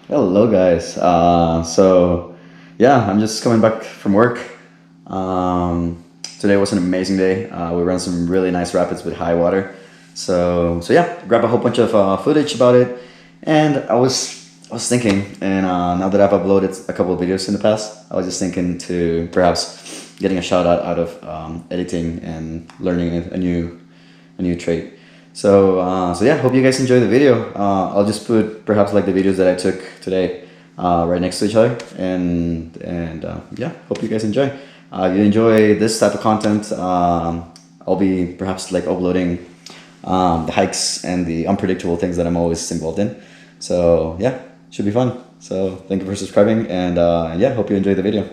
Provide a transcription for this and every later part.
Hello, guys. I'm just coming back from work. Today was an amazing day. We ran some really nice rapids with high water. Grab a whole bunch of footage about it, and I was thinking, and now that I've uploaded a couple of videos in the past, I was just thinking to perhaps getting a shout out of editing and learning a new trait. Hope you guys enjoy the video. I'll just put perhaps like the videos that I took today right next to each other, and hope you guys enjoy. If you enjoy this type of content, I'll be perhaps like uploading the hikes and the unpredictable things that I'm always involved in. So yeah, should be fun. So thank you for subscribing, and hope you enjoy the video.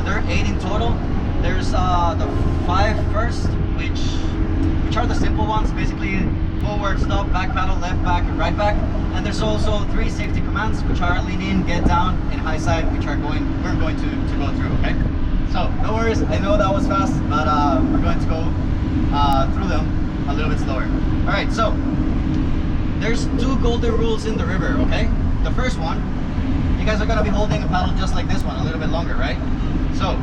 There are 8 in total. There's the 5 first, which are the simple ones, basically forward, stop, back paddle, left back, and right back. And there's also 3 safety commands, which are lean in, get down, and high side, which we're going to go through. Okay. So no worries. I know that was fast, but we're going to go through them a little bit slower. All right. So there's 2 golden rules in the river. Okay. The first one, you guys are gonna be holding a paddle just like this one, a little bit longer, right? So,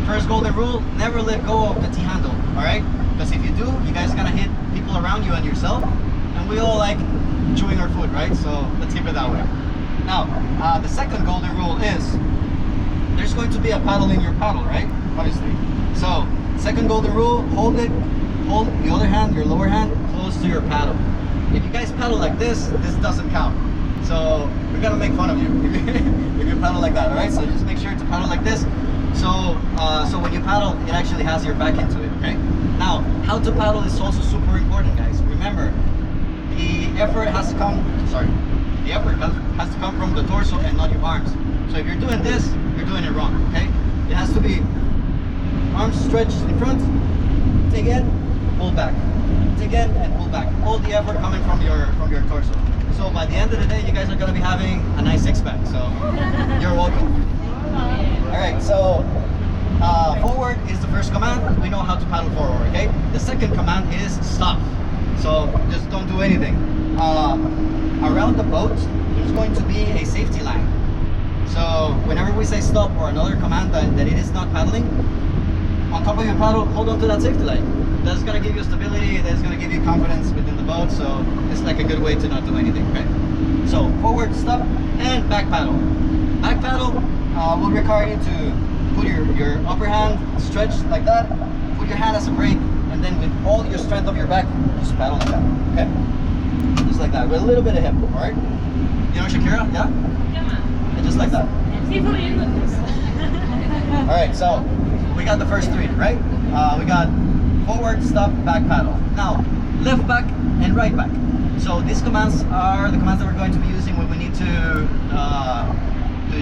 first golden rule, never let go of the T-handle, alright? Because if you do, you guys are gonna hit people around you and yourself, and we all like chewing our food, right? So, let's keep it that way. Now, the second golden rule is, there's going to be a paddle in your paddle, right? Obviously. So, second golden rule, hold the other hand, your lower hand, close to your paddle. If you guys paddle like this doesn't count. So we're gonna make fun of you if you paddle like that, alright? So just make sure to paddle like this. So when you paddle, it actually has your back into it, okay? Now, how to paddle is also super important, guys. Remember, the effort has to come from the torso and not your arms. So if you're doing this, you're doing it wrong, okay? It has to be arms stretched in front, dig in, pull back. Dig in and pull back. All the effort coming from your torso. So by the end of the day, you guys are gonna be having a nice six-pack. So you're welcome. All right, so forward is the first command. We know how to paddle forward, okay? The second command is stop. So just don't do anything. Around the boat, there's going to be a safety line. So whenever we say stop or another command that it is not paddling, on top of your paddle, hold on to that safety line. That's gonna give you stability, that's gonna give you confidence within the boat, so it's like a good way to not do anything, okay? So forward, stop, and back paddle. Back paddle will require you to put your upper hand stretched like that, put your hand as a brake, and then with all your strength of your back, just paddle like that, okay? Just like that, with a little bit of hip, all right? You know Shakira, yeah? And just like that. All right, so we got the first three, right? We got forward, stop, back paddle. Now, left back and right back. So these commands are the commands that we're going to be using when we need to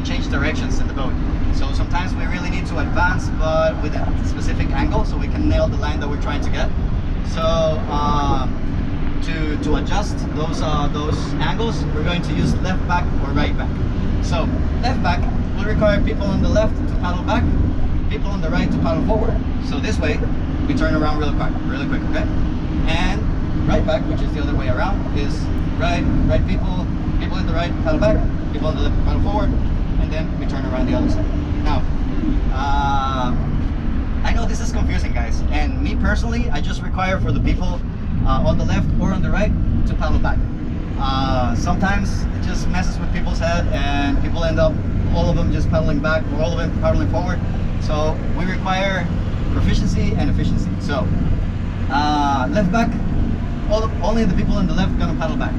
change directions in the boat. So sometimes we really need to advance, but with a specific angle, so we can nail the line that we're trying to get. So to adjust those angles, we're going to use left back or right back. So left back will require people on the left to paddle back, people on the right to paddle forward. So this way, we turn around really quick, okay? And right back, which is the other way around, is right people in the right paddle back, people on the left paddle forward, and then we turn around the other side. Now, I know this is confusing, guys, and me personally, I just require for the people on the left or on the right to paddle back. Sometimes it just messes with people's head, and people end up all of them just paddling back or all of them paddling forward. So we require proficiency and efficiency. So left back, only the people on the left gonna paddle back.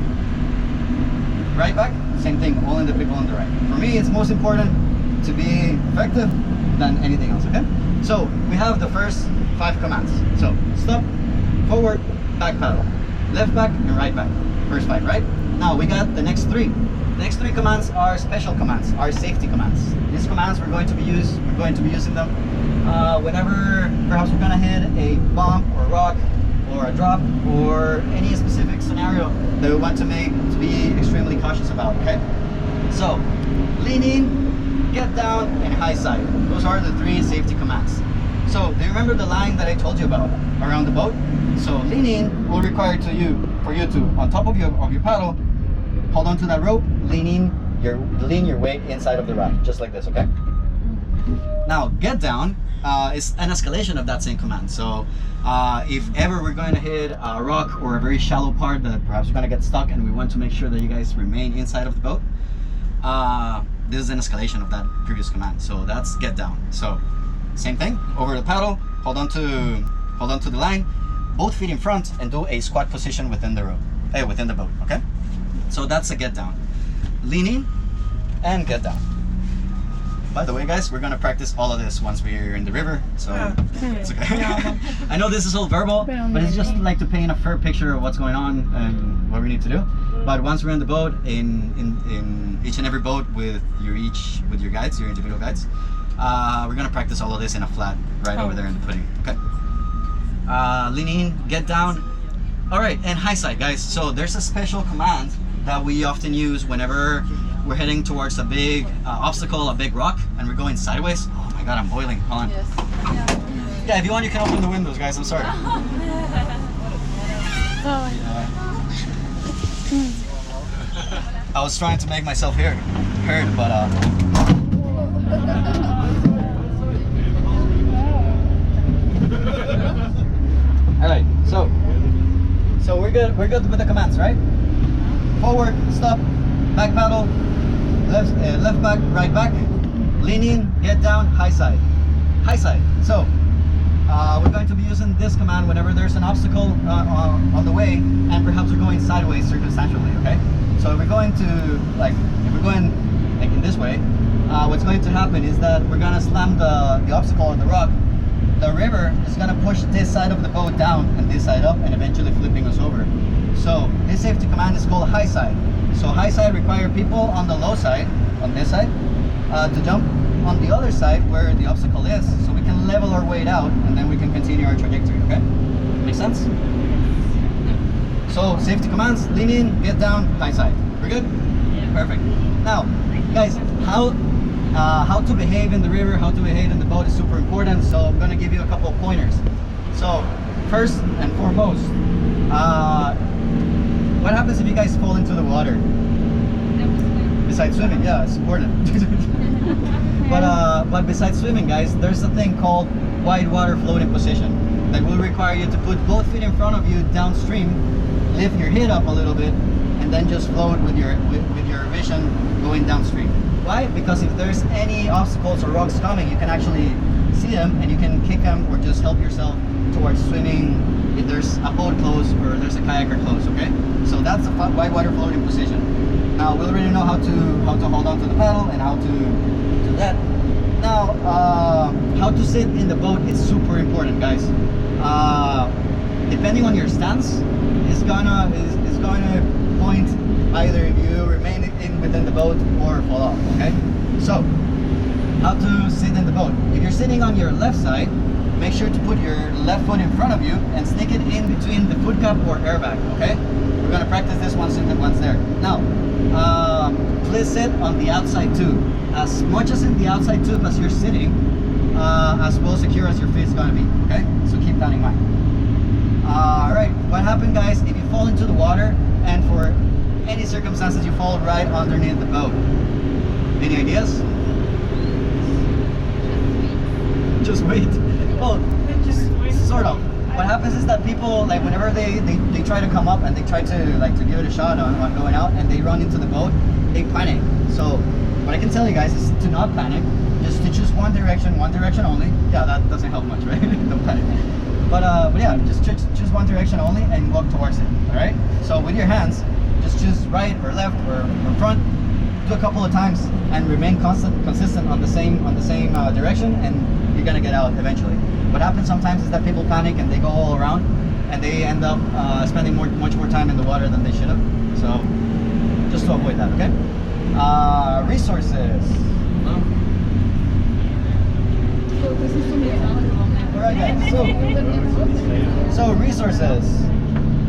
Right back, same thing, only the people on the right. For me, it's most important to be effective than anything else, okay? So we have the first 5 commands. So stop, forward, back paddle, left back and right back. First 5, right? Now we got the next 3. The next 3 commands are special commands, are safety commands. These commands we're going to be using them whenever perhaps we're gonna hit a bump or rock or a drop or any specific scenario that we want to be extremely cautious about, okay? So lean in, get down, and high side. Those are the 3 safety commands. So do you remember the line that I told you about around the boat? So lean in will require for you to, on top of your paddle, hold on to that rope, lean your weight inside of the raft, just like this, okay? Now, get down is an escalation of that same command. So if ever we're going to hit a rock or a very shallow part that perhaps we're going to get stuck and we want to make sure that you guys remain inside of the boat, this is an escalation of that previous command. So that's get down. So same thing, over the paddle, hold on to the line, both feet in front, and do a squat position within the rope, within the boat, okay? So that's a get down. Lean in and get down. By the way, guys, we're gonna practice all of this once we're in the river, so it's okay. I know this is all verbal, but it's just like to paint a fair picture of what's going on and what we need to do. But once we're in the boat, in each and every boat with your guides, your individual guides, we're gonna practice all of this in a flat right over there in the pudding. Okay. Lean in, get down. All right, and high side, guys. So there's a special command that we often use whenever we're heading towards a big obstacle, a big rock, and we're going sideways. Oh my God, I'm boiling. Hold on. Yes. Yeah, if you want, you can open the windows, guys. I'm sorry. I was trying to make myself heard, but all right, so we're good with the commands, right? Forward, stop, back paddle, left back, right back, lean in, get down, high side. So we're going to be using this command whenever there's an obstacle on the way, and perhaps we're going sideways circumstantially, okay? So if we're going like in this way, what's going to happen is that we're gonna slam the obstacle on the rock. The river is gonna push this side of the boat down and this side up, and eventually flipping us over. So this safety command is called high side. So high side require people on the low side, on this side, to jump on the other side where the obstacle is, so we can level our weight out and then we can continue our trajectory, okay? Make sense? So safety commands: lean in, get down, high side. We're good? Yeah. Perfect. Now, guys, how to behave in the river, how to behave in the boat is super important. So I'm gonna give you a couple of pointers. So first and foremost, what happens if you guys fall into the water? Besides swimming, yeah, it's important. But besides swimming, guys, there's a thing called wide water floating position that will require you to put both feet in front of you downstream, lift your head up a little bit, and then just float with your vision going downstream. Why? Because if there's any obstacles or rocks coming, you can actually see them and you can kick them or just help yourself towards swimming if there's a boat close or there's a kayaker close. Okay, so that's a wide water floating position. Now we already know how to hold on to the paddle and how to do that. Now, how to sit in the boat is super important, guys. Depending on your stance, is gonna point either if you remain within the boat or fall off. Okay, so how to sit in the boat? If you're sitting on your left side, make sure to put your left foot in front of you and stick it in between the foot cup or airbag. Okay, we're gonna practice this once there. Now, please sit on the outside tube. As much as in the outside tube as you're sitting, as well secure as your feet is gonna be. Okay, so keep that in mind. Alright, what happened, guys, if you fall into the water and for any circumstances you fall right underneath the boat? Any ideas? Just wait. Well, sort of. What happens is that people, like, whenever they try to come up and they try to give it a shot on going out and they run into the boat, they panic. So what I can tell you guys is to not panic, just to choose one direction only. Yeah, that doesn't help much, right? Don't panic. But yeah, just choose one direction only and walk towards it. All right. So with your hands, just choose right or left or front. Do a couple of times and remain consistent on the same direction, and you're gonna get out eventually. What happens sometimes is that people panic and they go all around, and they end up spending much more time in the water than they should have. So just to avoid that, okay? Resources. Alright, guys, so resources.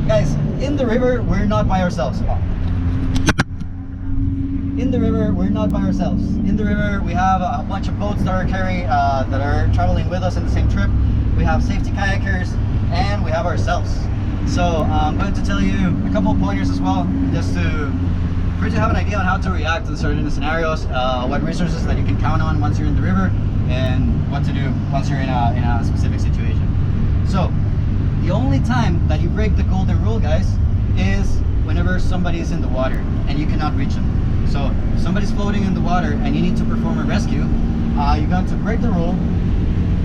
Guys, in the river, we're not by ourselves. In the river, we're not by ourselves. In the river, we have a bunch of boats that are traveling with us in the same trip. We have safety kayakers, and we have ourselves. So I'm going to tell you a couple of pointers as well, just for you to have an idea on how to react in certain scenarios, what resources that you can count on once you're in the river, and what to do once you're in a specific situation. So the only time that you break the golden rule, guys, is whenever somebody's in the water and you cannot reach them. So if somebody's floating in the water and you need to perform a rescue, you're going to break the rule,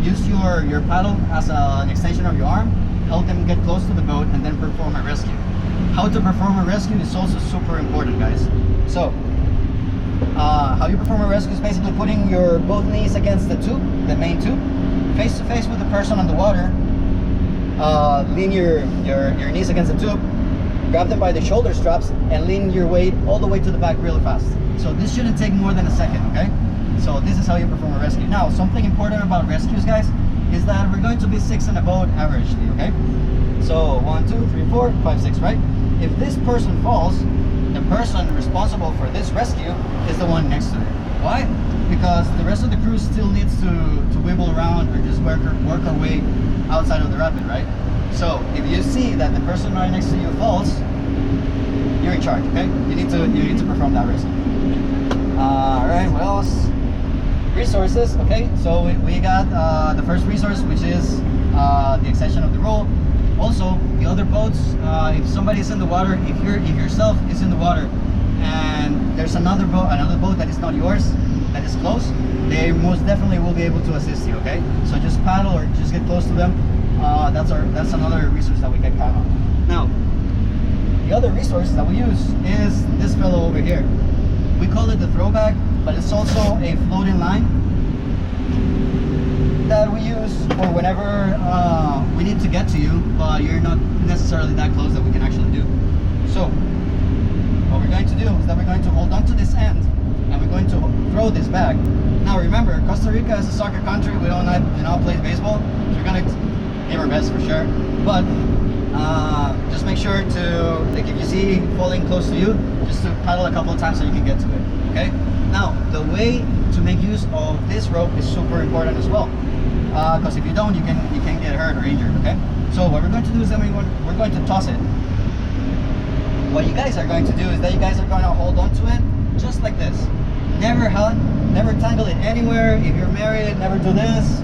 use your paddle as an extension of your arm, help them get close to the boat, and then perform a rescue. How to perform a rescue is also super important, guys. So how you perform a rescue is basically putting your both knees against the tube, the main tube, face to face with the person on the water. Lean your knees against the tube, grab them by the shoulder straps, and lean your weight all the way to the back really fast. So this shouldn't take more than a second, okay? So this is how you perform a rescue. Now, something important about rescues, guys, is that we're going to be 6 in a boat averagely, okay? So 1, 2, 3, 4, 5, 6, right? If this person falls, the person responsible for this rescue is the one next to it. Why? Because the rest of the crew still needs to wiggle around or just work our way outside of the rapid, right? So if you see that the person right next to you falls, you're in charge, okay? You need to perform that rescue. All right, what else? Resources, okay? So we got the first resource, which is the extension of the rule. Also, the other boats, if somebody's in the water, if yourself is in the water, and there's another boat that is not yours, that is close, they most definitely will be able to assist you, okay? So just paddle or just get close to them. That's another resource that we can count on. Now, the other resource that we use is this fellow over here. We call it the throwback, but it's also a floating line that we use for whenever we need to get to you, but you're not necessarily that close that we can actually do. So what we're going to do is that we're going to hold on to this end and we're going to throw this back. Now remember, Costa Rica is a soccer country. We do not play baseball, so we're going to give our best for sure. But just make sure to, like if you see falling close to you, just to paddle a couple of times so you can get to it, okay? Now, the way to make use of this rope is super important as well. Because if you don't, you can get hurt or injured, okay? So what we're going to do is then we're going to toss it. What you guys are going to do is that you guys are going to hold on to it just like this. Never tangle it anywhere. If you're married, never do this.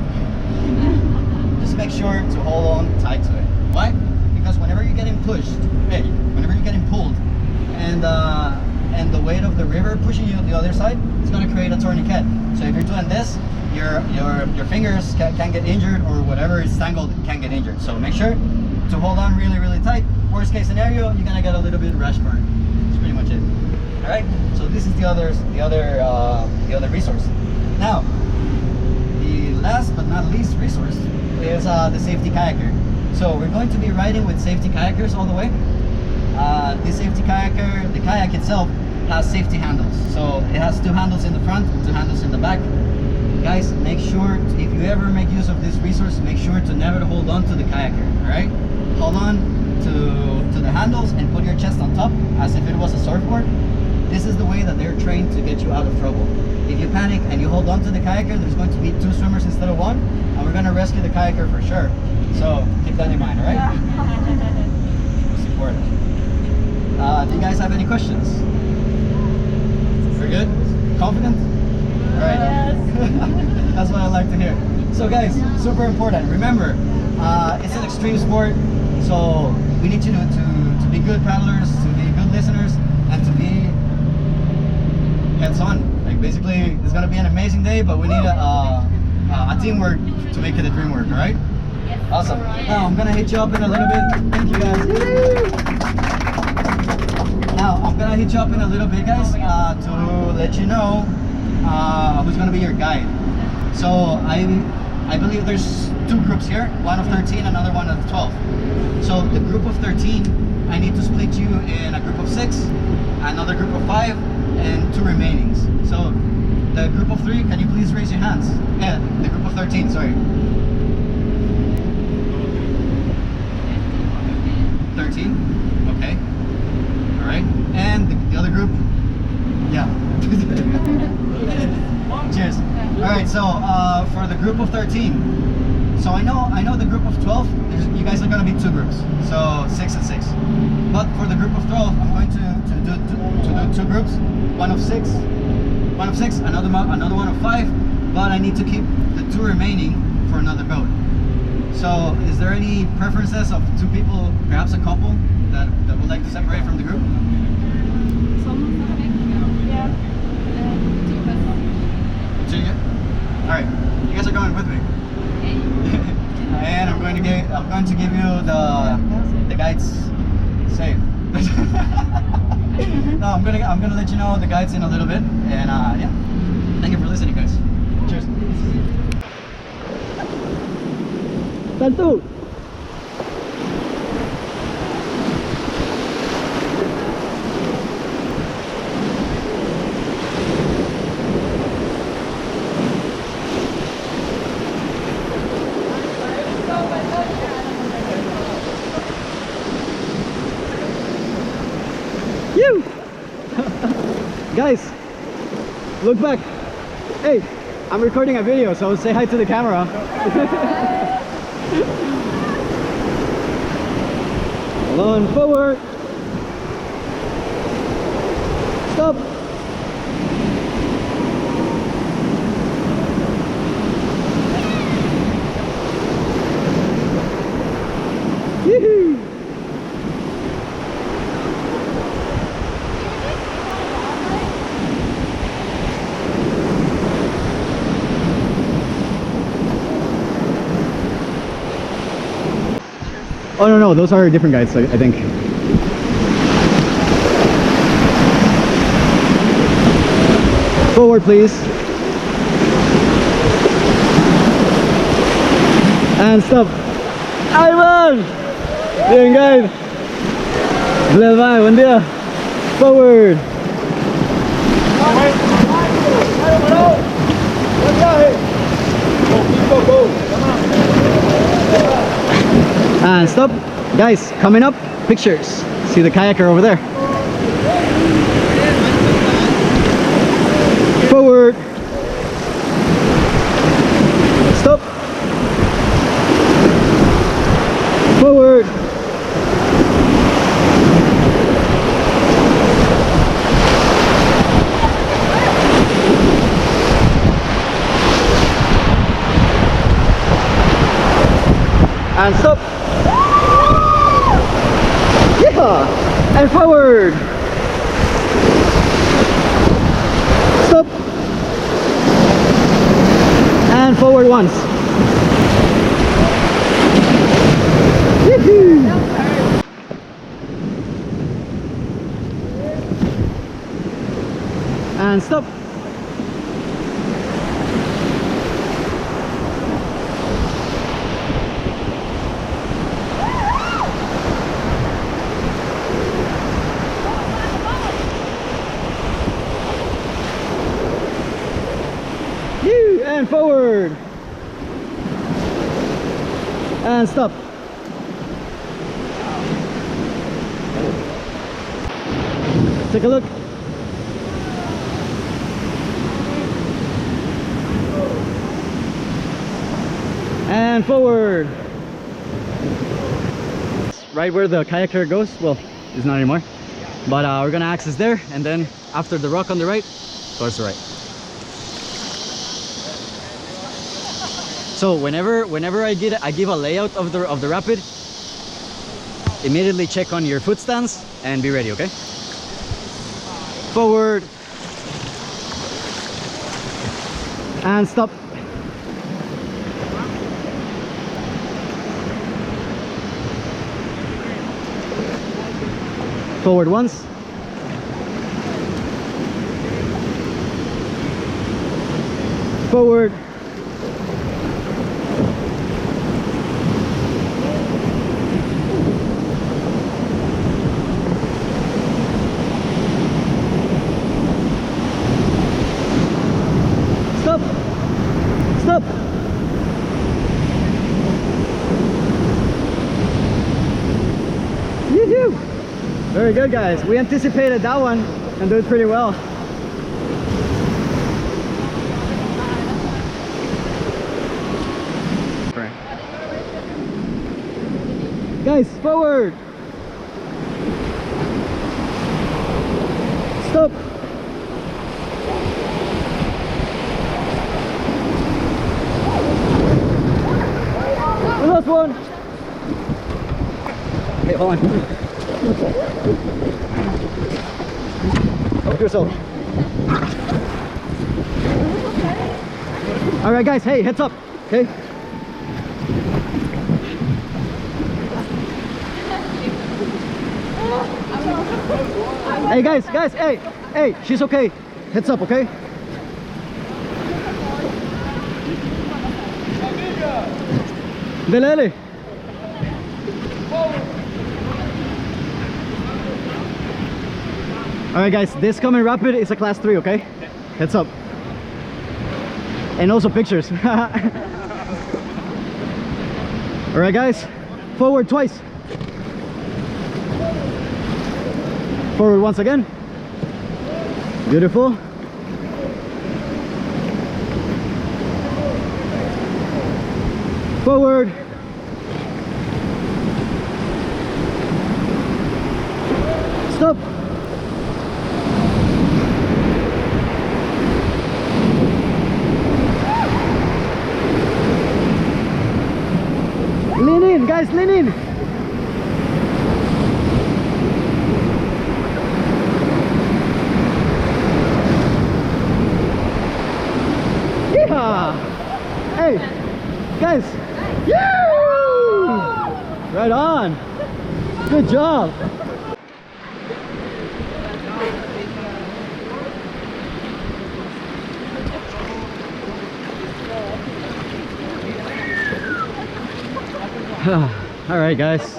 Just make sure to hold on tight to it. Why? Because whenever you're getting pushed, whenever you're getting pulled, and the weight of the river pushing you to the other side, it's going to create a tourniquet. So if you're doing this, your fingers can get injured, or whatever is tangled can get injured. So make sure to hold on really, really tight. Worst case scenario, you're gonna get a little bit rash burn. That's pretty much it. All right. So this is the other resource. Now, the last but not least resource is the safety kayaker. So we're going to be riding with safety kayakers all the way. This safety kayaker, the kayak itself, has safety handles. So it has 2 handles in the front, 2 handles in the back. Guys, make sure, if you ever make use of this resource, make sure to never hold on to the kayaker, all right? Hold on to the handles and put your chest on top as if it was a surfboard. This is the way that they're trained to get you out of trouble. If you panic and you hold on to the kayaker, there's going to be 2 swimmers instead of 1, and we're going to rescue the kayaker for sure. So keep that in mind, all right? It's important. Do you guys have any questions? We're good? Confident? All right. That's what I like to hear. So guys, super important. Remember, it's an extreme sport, so we need you to be good paddlers, to be good listeners, and to be hands-on. Like basically, it's gonna be an amazing day, but we need a teamwork to make it a dream work. All right? Awesome. Now I'm gonna hit you up in a little bit. Thank you guys. Now I'm gonna hit you up in a little bit, guys, to let you know who's going to be your guide. So I believe there's 2 groups here, one of 13, another one of 12. So the group of 13, I need to split you in a group of 6, another group of 5, and 2 remainings. So the group of 3, can you please raise your hands? Yeah, the group of 13, sorry. 13, okay. All right, and the other group, yeah. Cheers. All right, so for the group of 13, so I know the group of 12, you guys are going to be 2 groups, so 6 and 6. But for the group of 12, I'm going to do 2 groups, one of 6, another one of 5, but I need to keep the 2 remaining for another boat. So is there any preferences of 2 people, perhaps a couple, that would like to separate from the group? Alright, you guys are going with me. And I'm going to give you the guides safe. No, I'm gonna let you know the guides in a little bit. And yeah. Thank you for listening, guys. Cheers. Tantu. Guys, look back. Hey, I'm recording a video, so say hi to the camera. Hold on, forward. Stop. Yoo-hoo. Oh no, those are different guides, I think. Forward, please. And stop. Ivan! Bien, guide. Bye, buen día. Forward. And stop. Guys, coming up, pictures. See the kayaker over there. Forward. Stop. Forward. And stop. Yeah. And forward. Stop. And forward once. Woohoo. And stop. And forward. And stop. Take a look. And forward. Right where the kayaker goes, well, it's not anymore. But we're gonna access there, and then after the rock on the right, towards the right. So whenever I give a layout of the rapid, immediately check on your foot stance and be ready, okay? Forward. And stop. Forward once. Forward. Stop. Stop. Yoo-hoo. Very good, guys. We anticipated that one and did pretty well. Guys, forward. Stop. The last one. Hey, hold on. Help yourself. All right, guys. Hey, heads up. Okay. Hey, guys. Hey, she's okay. Heads up, okay? Dele. Alright guys, this coming rapid is a class 3, okay? Heads up. And also pictures. Alright guys, forward twice. Forward once again. Beautiful. Forward. Stop. Lean in, guys, lean in. Yeehaw! Hey, guys. Yay! Right on. Good job. All right, guys.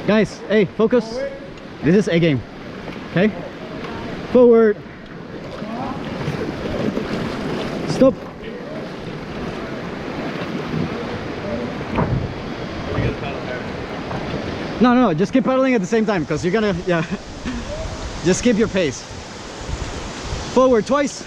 Guys, hey, focus. This is a game. Okay? Forward. Stop. No, no, just keep pedaling at the same time because you're gonna, yeah. Just keep your pace. Forward twice.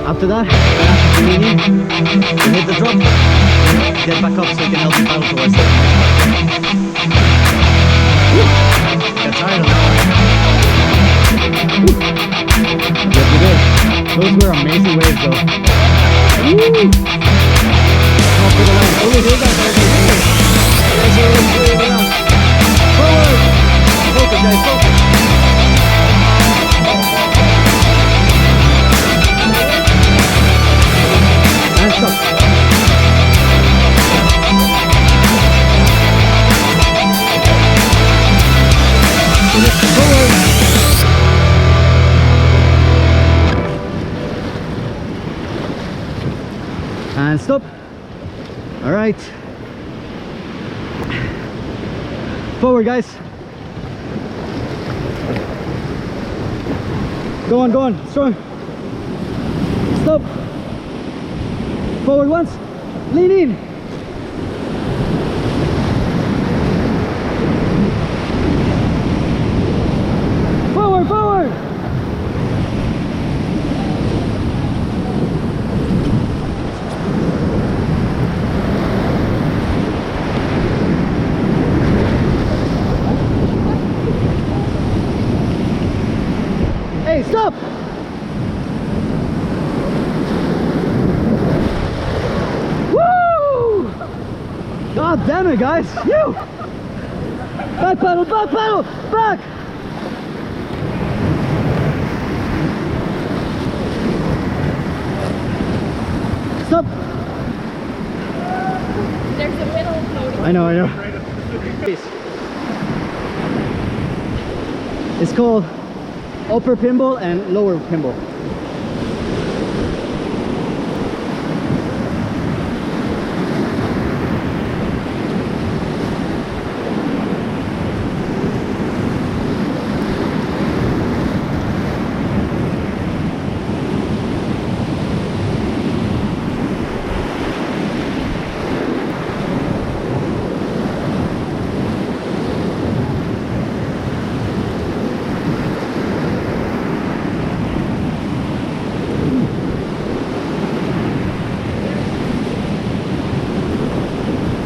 After that, you hit the drop, get back up so you can help you paddle towards it. Get tired of that one. Yes, you did. Those were amazing waves though. Woo! Come for the line. Oh, we did that. Forward! Focus, guys, focus. And stop. Forward. And stop. All right. Forward, guys. Go on, strong. Stop. Forward once. Lean in. Forward, forward. Hey, stop! Woo! God Damn it, guys! You! Back pedal, back! Stop! There's a middle floating. I know. It's called upper pinball and lower pinball.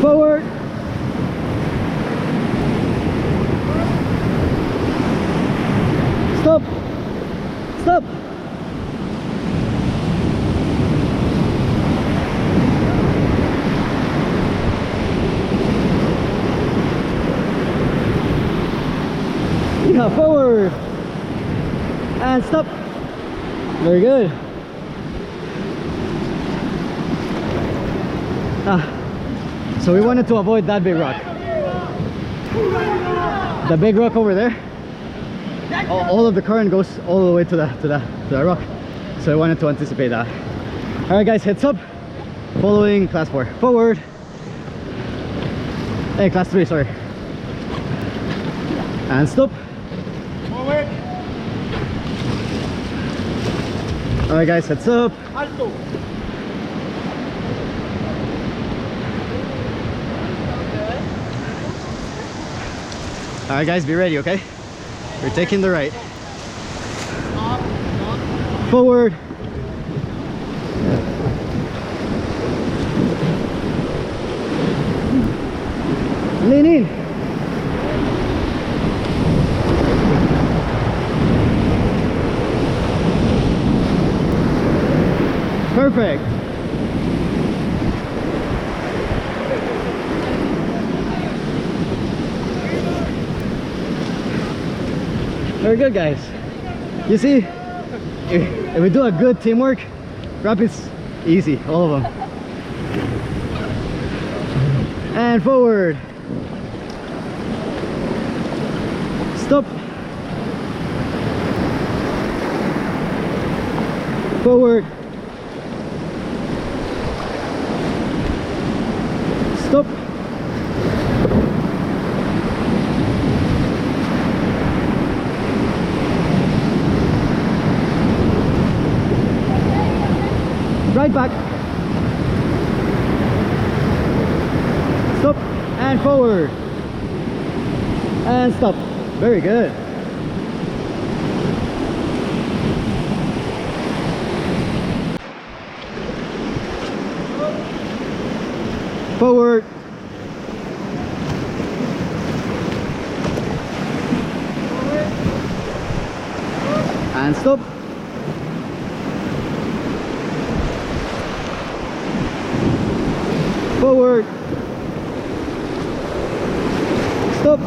Forward. Stop. Stop. Yeah, forward. And stop. Very good. So we wanted to avoid that big rock. The big rock over there. All of the current goes all the way to the rock. So I wanted to anticipate that. All right, guys, heads up. Following class 4. Forward. Hey, class 3, sorry. And stop. Forward. All right, guys, heads up. Alto. All right, guys, be ready, okay? We're taking the right. Forward. Lean in. Perfect. Very good, guys. You see, if we do a good teamwork, rapids easy, all of them. And forward. Stop. Forward. Stop. Right back. Stop and forward. And stop. Very good. Forward. And stop. Forward. Stop.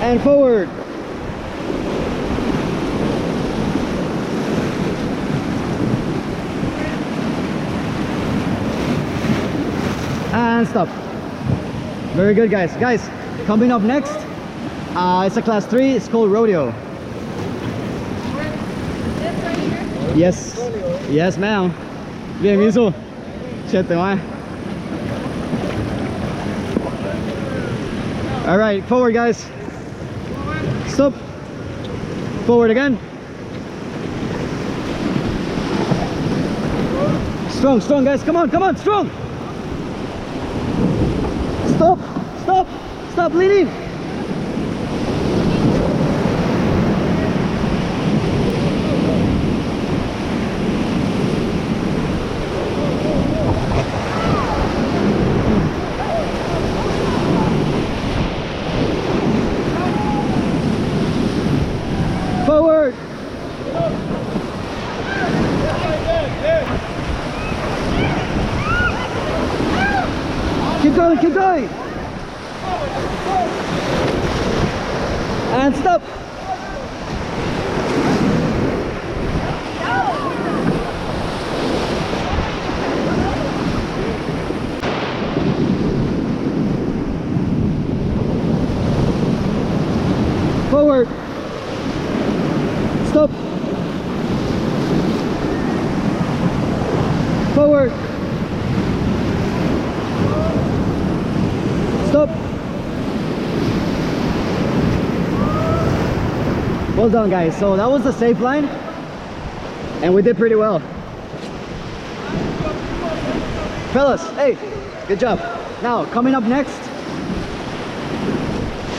And forward. And stop. Very good, guys. Guys, coming up next, it's a class 3. It's called rodeo. Yes. Yes, ma'am. Bien, miso. Chete, man. All right, forward, guys. Stop. Forward again. Strong, strong, guys. Come on, strong. Stop, stop, stop, lean in. Forward. And stop. Forward. Stop. Forward. Stop. Well done, guys. So that was the safe line, and we did pretty well. Fellas, hey, good job. Now, coming up next.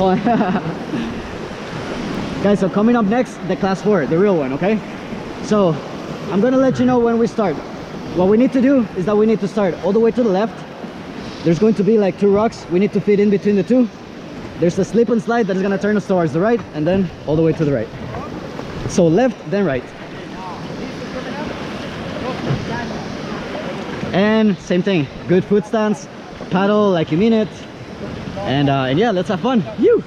Oh, guys, so coming up next, the class 4, the real one, okay? So, I'm gonna let you know when we start. What we need to do is that we need to start all the way to the left. There's going to be like 2 rocks. We need to fit in between the 2. There's a slip and slide that is gonna turn us towards the right, and then all the way to the right. So left, then right. And same thing, good foot stance, paddle like you mean it, and yeah, let's have fun. You.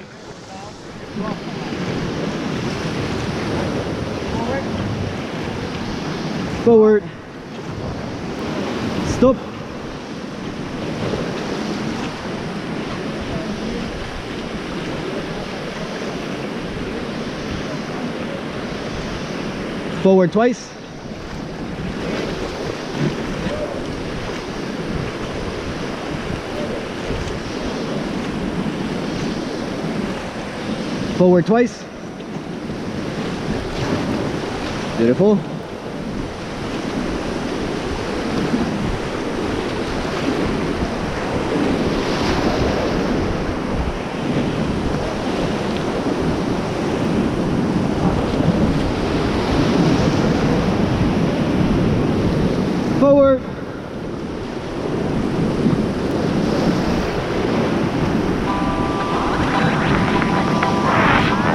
Forward. Stop. Forward twice. Forward twice. Beautiful. Forward.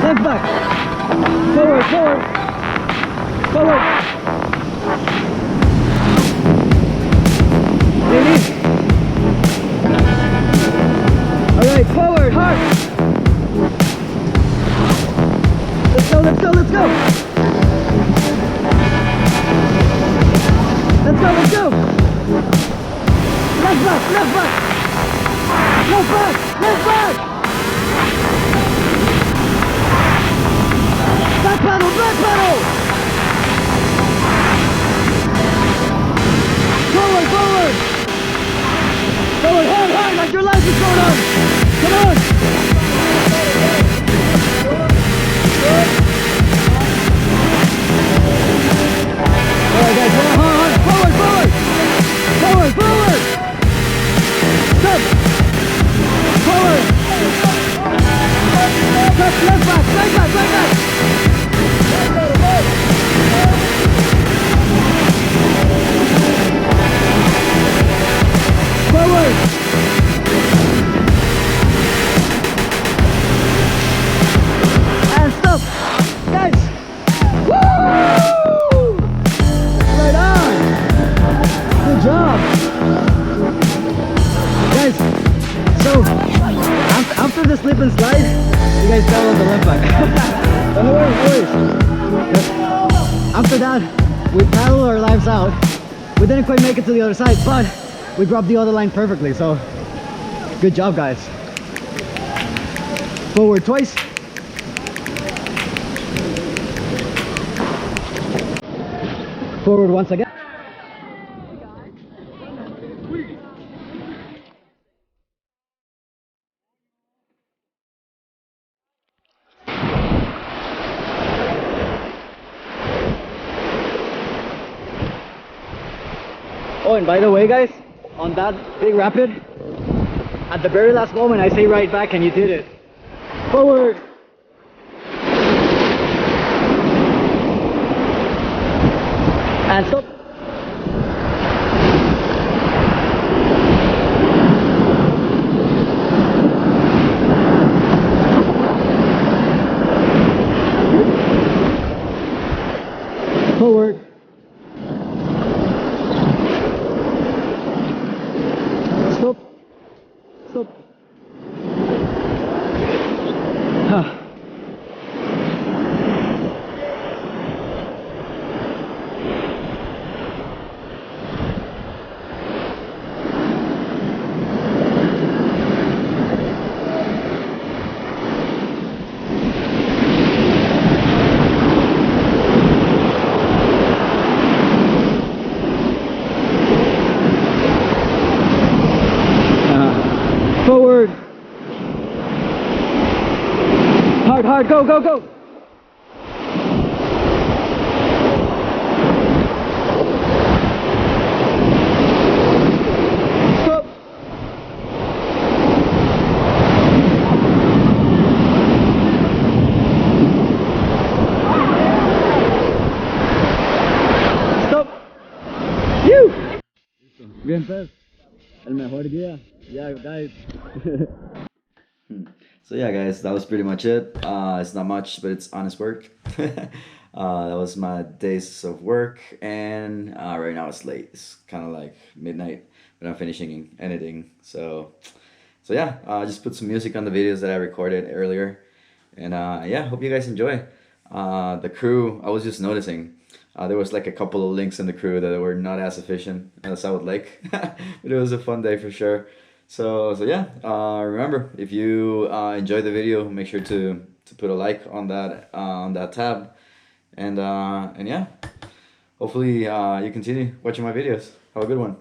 Left back. Forward, forward. Forward. Release. Alright, forward, hard. Let's go, let's go, let's go. Let's go, let's go. Left back, left back. Left back, left back. Back paddle, back paddle. Forward, forward. Forward, hard, hard, like your life is going on. Come on. Alright guys, hold on, hold on. Forward, forward. Forward, forward. Stop. Forward. Touch left back, right back, right back. Forward. And stop. Guys. Woo! Right on. Good job. Guys, so after the slip and slide, you guys fell on the left back. No worries, no worries. After that, we paddled our lives out. We didn't quite make it to the other side, but we dropped the other line perfectly, so good job, guys. Forward twice. Forward once again. Oh, and by the way, guys, on that big rapid, at the very last moment, I say right back and you did it. Forward. And stop. Forward. Stop. Stop. Start, go, go, go! Stop! Stop! You! Bien, Pez. El mejor día. Yeah, guys. So yeah, guys, that was pretty much it. It's not much, but it's honest work. That was my days of work, and right now it's late. It's kind of like midnight, but I'm finishing editing. So yeah, just put some music on the videos that I recorded earlier, and yeah, hope you guys enjoy. The crew, I was just noticing, there was like a couple of links in the crew that were not as efficient as I would like, but it was a fun day for sure. So yeah, remember, if you enjoyed the video, make sure to put a like on that tab, and yeah, hopefully you continue watching my videos. Have a good one.